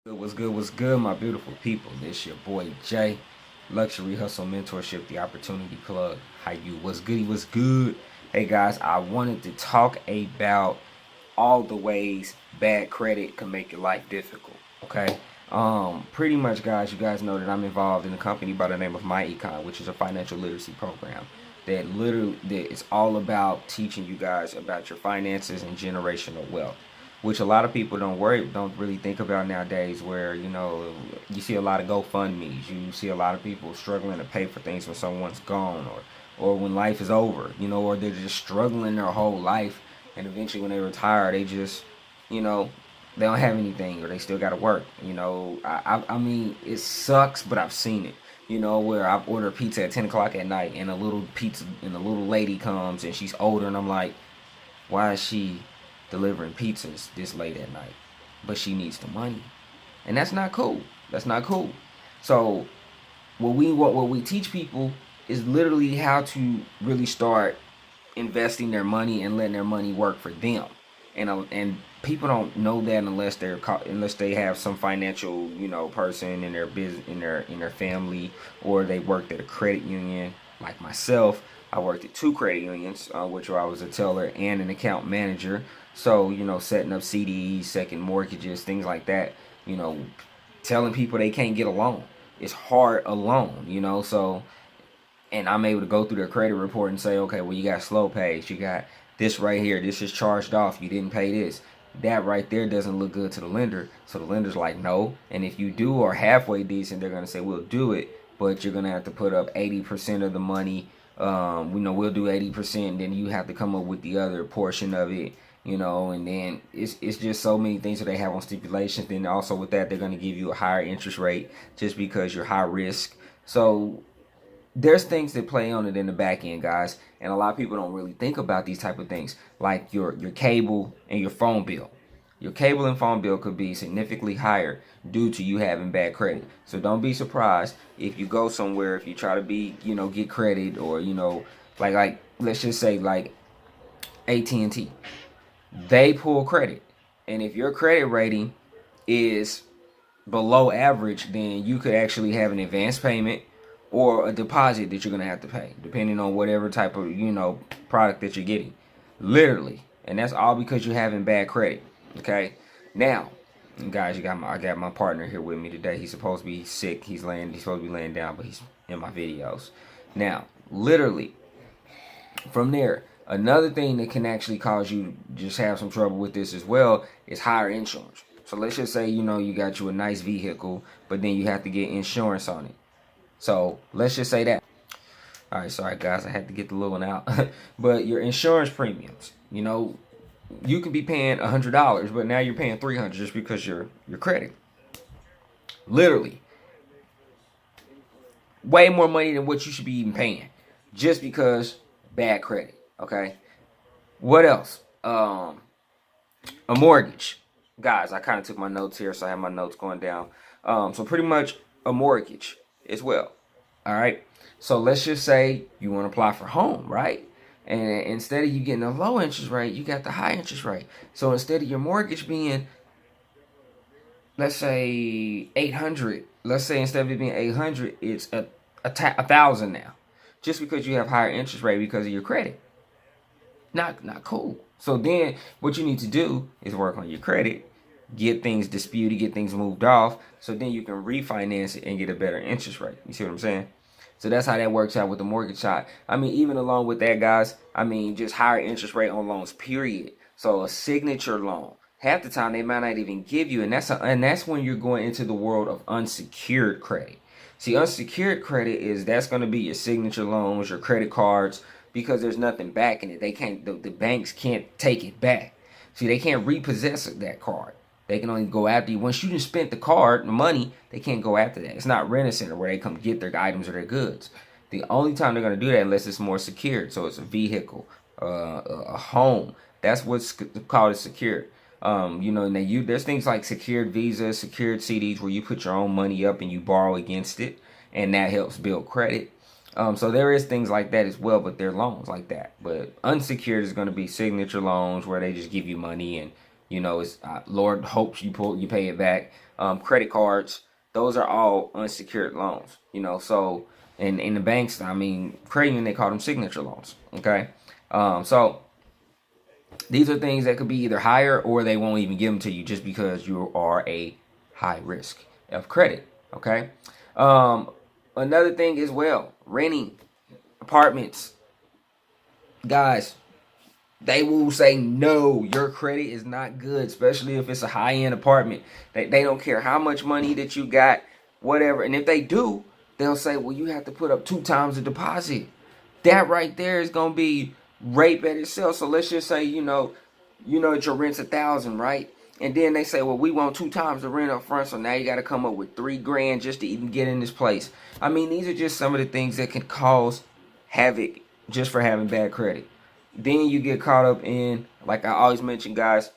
What's good, my beautiful people? This your boy Jay, Luxury Hustle Mentorship, the Opportunity Plug. How you? What's goody? What's good? Hey guys, I wanted to talk about all the ways bad credit can make your life difficult. Okay. Pretty much, guys, you guys know that I'm involved in a company by the name of myEcon, which is a financial literacy program that is all about teaching you guys about your finances and generational wealth, which a lot of people don't really think about nowadays. Where you see a lot of GoFundMe's, you see a lot of people struggling to pay for things when someone's gone, or when life is over, or they're just struggling their whole life, and eventually when they retire, they just, you know, they don't have anything, or they still got to work. I mean, it sucks, but I've seen it. Where I've ordered pizza at 10 o'clock at night, and a little lady comes, and she's older, and I'm like, why is she delivering pizzas this late at night? But she needs the money, and that's not cool. That's not cool. So what we teach people is literally how to really start investing their money and letting their money work for them. And people don't know that unless they have some financial person in their business, in their family, or they worked at a credit union. Like myself, I worked at two credit unions, which I was a teller and an account manager. So setting up CDs, second mortgages, things like that. Telling people they can't get a loan. It's hard alone. So, and I'm able to go through their credit report and say, okay, well, you got slow pays, you got this right here, this is charged off, you didn't pay this. That right there doesn't look good to the lender. So the lender's like, no. And if you do or halfway decent, they're gonna say, we'll do it, but you're gonna have to put up 80% of the money. We'll do 80%, then you have to come up with the other portion of it. And then it's just so many things that they have on stipulations. Then also with that, they're gonna give you a higher interest rate just because you're high risk. So there's things that play on it in the back end, guys, and a lot of people don't really think about these type of things, like your cable and your phone bill. Your cable and phone bill could be significantly higher due to you having bad credit. So don't be surprised if you go somewhere, if you try to get credit, or like let's just say like AT&T, they pull credit, and if your credit rating is below average, then you could actually have an advance payment or a deposit that you're gonna have to pay, depending on whatever type of product that you're getting, literally. And that's all because you're having bad credit. Okay, now, guys, I got my partner here with me today. He's supposed to be sick. He's supposed to be laying down, but he's in my videos. Now, literally, from there, another thing that can actually cause you to just have some trouble with this as well is higher insurance. So let's just say you got you a nice vehicle, but then you have to get insurance on it. So let's just say that. All right, sorry guys, I had to get the little one out. But your insurance premiums, you could be paying $100, but now you're paying $300 just because your credit. Literally, way more money than what you should be even paying, just because bad credit. Okay. What else? A mortgage, guys. I kind of took my notes here, so I have my notes going down. So pretty much a mortgage as well. All right. So let's just say you want to apply for home, right? And instead of you getting a low interest rate, you got the high interest rate. So instead of your mortgage being, let's say 800, let's say instead of it being 800, it's a 1,000 now, just because you have higher interest rate because of your credit. Not cool. So then what you need to do is work on your credit, get things disputed, get things moved off, so then you can refinance it and get a better interest rate. You see what I'm saying? So that's how that works out with the mortgage side. I mean, even along with that, guys, I mean, just higher interest rate on loans, period. So a signature loan, half the time they might not even give you, and that's when you're going into the world of unsecured credit. See, unsecured credit that's going to be your signature loans, your credit cards, because there's nothing backing it. They can't, the banks can't take it back. See, they can't repossess that card. They can only go after you. Once you just spent the money, they can't go after that. It's not Rent-A-Center where they come get their items or their goods. The only time they're going to do that unless it's more secured. So it's a vehicle, a home. That's what's called secured. There's things like secured visas, secured CDs where you put your own money up and you borrow against it, and that helps build credit. So there is things like that as well, but they're loans like that. But unsecured is going to be signature loans where they just give you money and You know, it's Lord hopes you pay it back. Credit cards, those are all unsecured loans. You know, so in the banks, I mean, credit union, they call them signature loans. Okay, so these are things that could be either higher or they won't even give them to you just because you are a high risk of credit. Okay. Another thing as well, renting apartments. Guys, they will say no, your credit is not good, especially if it's a high-end apartment. They don't care how much money that you got, whatever. And if they do, they'll say, well, you have to put up 2 times the deposit. That right there is going to be rape at itself. So let's just say, you know that your rent's $1,000, right? And then they say, well, we want 2 times the rent up front, so now you got to come up with $3 grand just to even get in this place. I mean, these are just some of the things that can cause havoc just for having bad credit. Then you get caught up in, like I always mention, guys,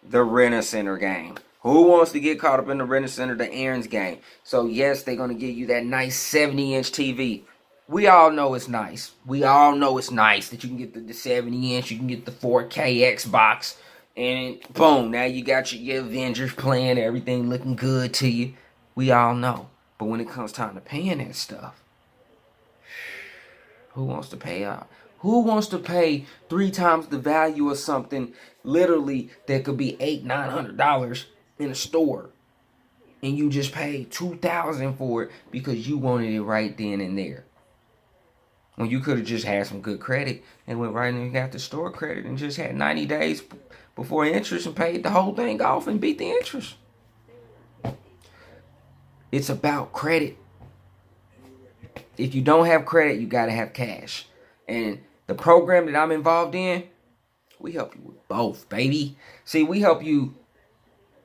the rent-a-center game. Who wants to get caught up in the rent-a-center, the errands game? So yes, they're going to give you that nice 70-inch TV. We all know it's nice. We all know it's nice that you can get the 70-inch, you can get the 4K Xbox, and boom, now you got your Avengers playing, everything looking good to you. We all know. But when it comes time to paying that stuff, who wants to pay out? Who wants to pay 3 times the value of something literally that could be $800-900 in a store, and you just paid $2,000 for it because you wanted it right then and there? When you could have just had some good credit and went right in and got the store credit and just had 90 days before interest and paid the whole thing off and beat the interest. It's about credit. If you don't have credit, you got to have cash. And the program that I'm involved in, we help you with both, baby. See, we help you.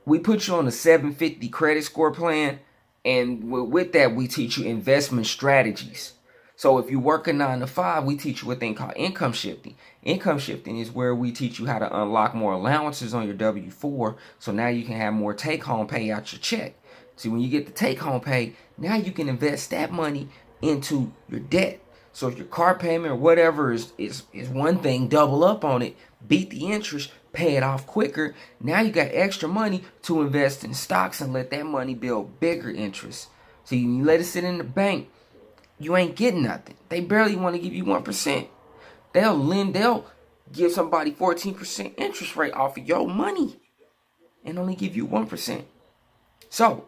We put you on a 750 credit score plan. And with that, we teach you investment strategies. So if you work a 9 to 5, we teach you a thing called income shifting. Income shifting is where we teach you how to unlock more allowances on your W-4. So now you can have more take-home pay out your check. See, when you get the take-home pay, now you can invest that money into your debt. So if your car payment or whatever is one thing, double up on it, beat the interest, pay it off quicker. Now you got extra money to invest in stocks and let that money build bigger interest. So you let it sit in the bank, you ain't getting nothing. They barely want to give you 1%. They'll give somebody 14% interest rate off of your money and only give you 1%. So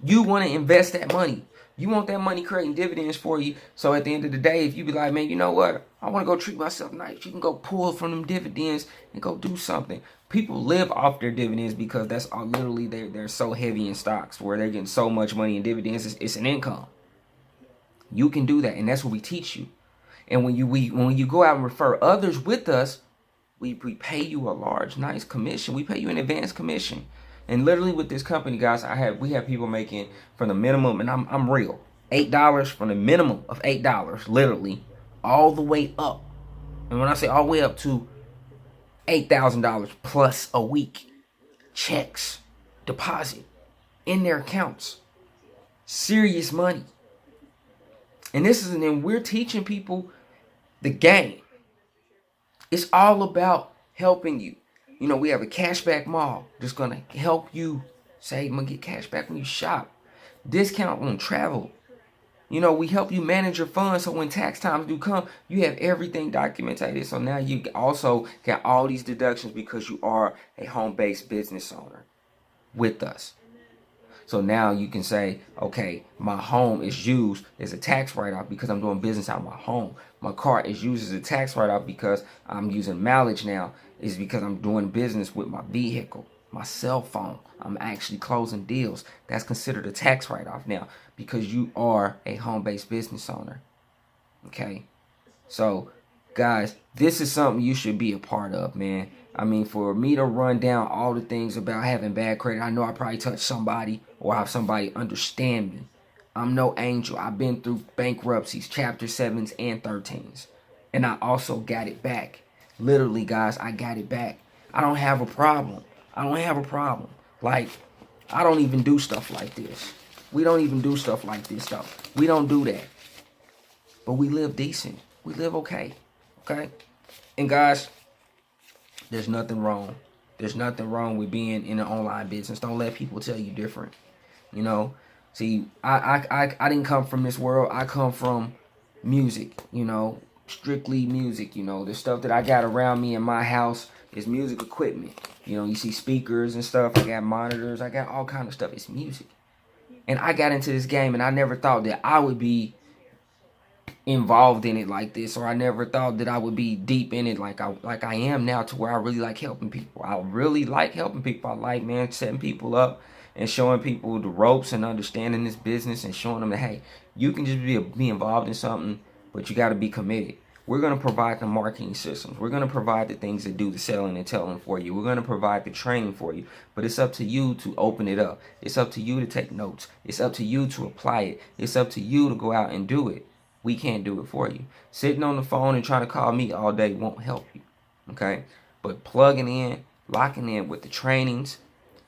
you want to invest that money. You want that money creating dividends for you. So at the end of the day, if you be like, man, you know what? I want to go treat myself nice. You can go pull from them dividends and go do something. People live off their dividends because that's all literally they're so heavy in stocks where they're getting so much money in dividends. It's an income. You can do that, and that's what we teach you. And when you go out and refer others with us, we pay you a large, nice commission. We pay you an advance commission. And literally with this company, guys, we have people making from the minimum, and I'm real, $8 from the minimum of $8, literally, all the way up. And when I say all the way up to $8,000 plus a week, checks, deposit in their accounts, serious money. And then we're teaching people the game. It's all about helping you. You know, we have a cashback mall that's going to help you save. I'm going to get cash back when you shop. Discount on travel. You know, we help you manage your funds so when tax times do come, you have everything documented. So now you also got all these deductions because you are a home-based business owner with us. So now you can say, okay, my home is used as a tax write-off because I'm doing business out of my home. My car is used as a tax write-off because I'm using mileage now. Is because I'm doing business with my vehicle, my cell phone. I'm actually closing deals. That's considered a tax write-off now because you are a home-based business owner. Okay? So, guys, this is something you should be a part of, man. I mean, for me to run down all the things about having bad credit, I know I probably touched somebody or have somebody understand me. I'm no angel. I've been through bankruptcies, chapter 7s and 13s. And I also got it back. Literally, guys, I got it back. I don't have a problem. Like, I don't even do stuff like this. We don't even do stuff like this, though. We don't do that. But we live decent. We live okay. Okay? And guys, there's nothing wrong There's nothing wrong with being in an online business. Don't let people tell you different. You know, see, I didn't come from this world. I come from music, you know, strictly music. You know, the stuff that I got around me in my house is music equipment. You know, you see speakers and stuff. I got monitors. I got all kind of stuff. It's music. And I got into this game and I never thought that I would be involved in it like this, or I never thought that I would be deep in it like I am now, to where I really like helping people. I really like helping people. I like, man, setting people up and showing people the ropes and understanding this business and showing them that, hey, you can just be involved in something, but you got to be committed. We're going to provide the marketing systems. We're going to provide the things that do the selling and telling for you. We're going to provide the training for you. But it's up to you to open it up. It's up to you to take notes. It's up to you to apply it. It's up to you to go out and do it. We can't do it for you. Sitting on the phone and trying to call me all day won't help you. Okay? But plugging in, locking in with the trainings,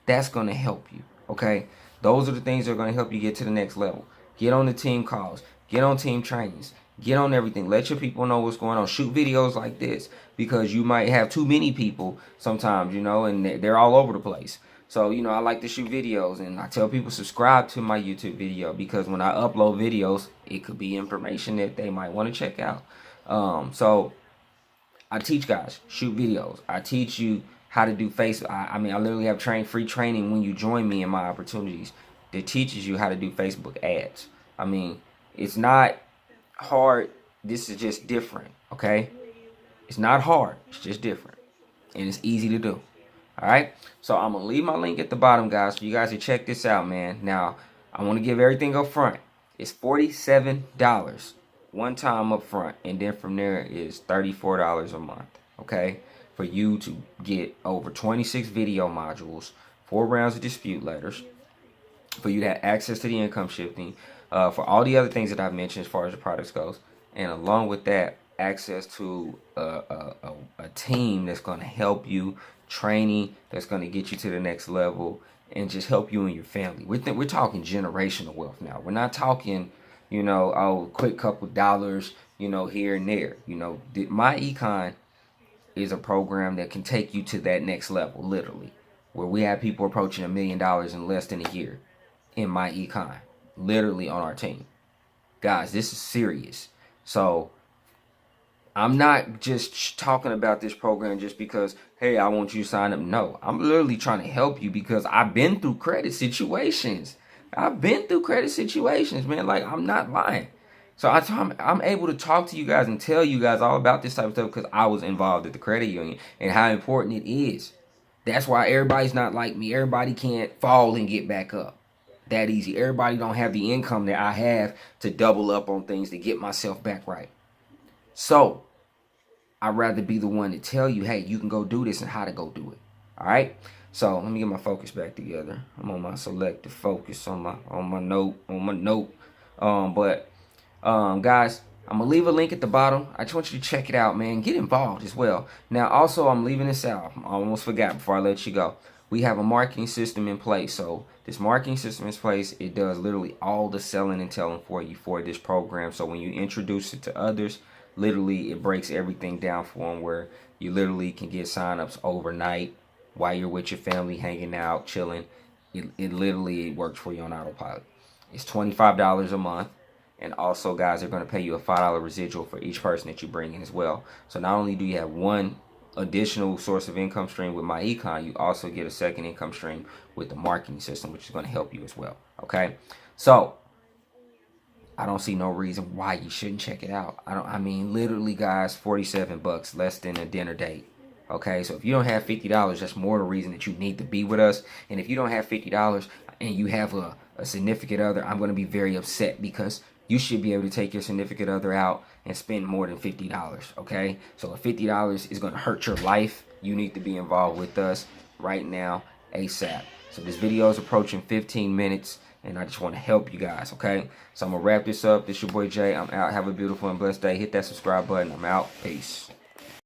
that's going to help you. Okay? Those are the things that are going to help you get to the next level. Get on the team calls. Get on team trainings. Get on everything. Let your people know what's going on. Shoot videos like this, because you might have too many people sometimes, you know, and they're all over the place. So, you know, I like to shoot videos, and I tell people subscribe to my YouTube video, because when I upload videos, it could be information that they might want to check out. So I teach guys, shoot videos. I teach you how to do Facebook. I mean, I literally have free training when you join me in my opportunities that teaches you how to do Facebook ads. I mean, it's not hard. This is just different. Okay, it's not hard. It's just different, and it's easy to do. All right, so I'm gonna leave my link at the bottom, guys, for you guys to check this out, man. Now, I want to give everything up front. It's $47 one time up front, and then from there is $34 a month. Okay, for you to get over 26 video modules, 4 rounds of dispute letters, for you to have access to the income shifting, for all the other things that I've mentioned as far as the products goes, and along with that, access to a team that's going to help you, training that's going to get you to the next level, and just help you and your family. We're talking generational wealth now. We're not talking, you know, oh, quick couple dollars, you know, here and there. You know, myEcon is a program that can take you to that next level, literally, where we have people approaching $1 million in less than a year in myEcon, literally on our team. Guys, this is serious. So I'm not just talking about this program just because, hey, I want you to sign up. No, I'm literally trying to help you, because I've been through credit situations. Man. Like, I'm not lying. So I'm able to talk to you guys and tell you guys all about this type of stuff, because I was involved at the credit union and how important it is. That's why everybody's not like me. Everybody can't fall and get back up that easy. Everybody don't have the income that I have to double up on things to get myself back right. So I'd rather be the one to tell you, hey, you can go do this and how to go do it. All right. So let me get my focus back together. I'm on my selective focus on my note. Guys, I'm gonna leave a link at the bottom. I just want you to check it out, man. Get involved as well. Now, also, I'm leaving this out. I almost forgot before I let you go. We have a marketing system in place. So this marketing system in place, it does literally all the selling and telling for you for this program. So when you introduce it to others, literally it breaks everything down for them, where you literally can get signups overnight while you're with your family, hanging out, chilling. It literally works for you on Autopilot. It's $25 a month. And also, guys, they're going to pay you a $5 residual for each person that you bring in as well. So not only do you have one additional source of income stream with myEcon, you also get a second income stream with the marketing system, which is going to help you as well. Okay, so I don't see no reason why you shouldn't check it out. I mean, literally, guys, $47, less than a dinner date. Okay, so if you don't have $50, that's more the reason that you need to be with us. And if you don't have $50 and you have a significant other, I'm going to be very upset, because you should be able to take your significant other out and spend more than $50, okay? So if $50 is going to hurt your life, you need to be involved with us right now, ASAP. So this video is approaching 15 minutes, and I just want to help you guys, okay? So I'm going to wrap this up. This your boy Jay. I'm out. Have a beautiful and blessed day. Hit that subscribe button. I'm out. Peace.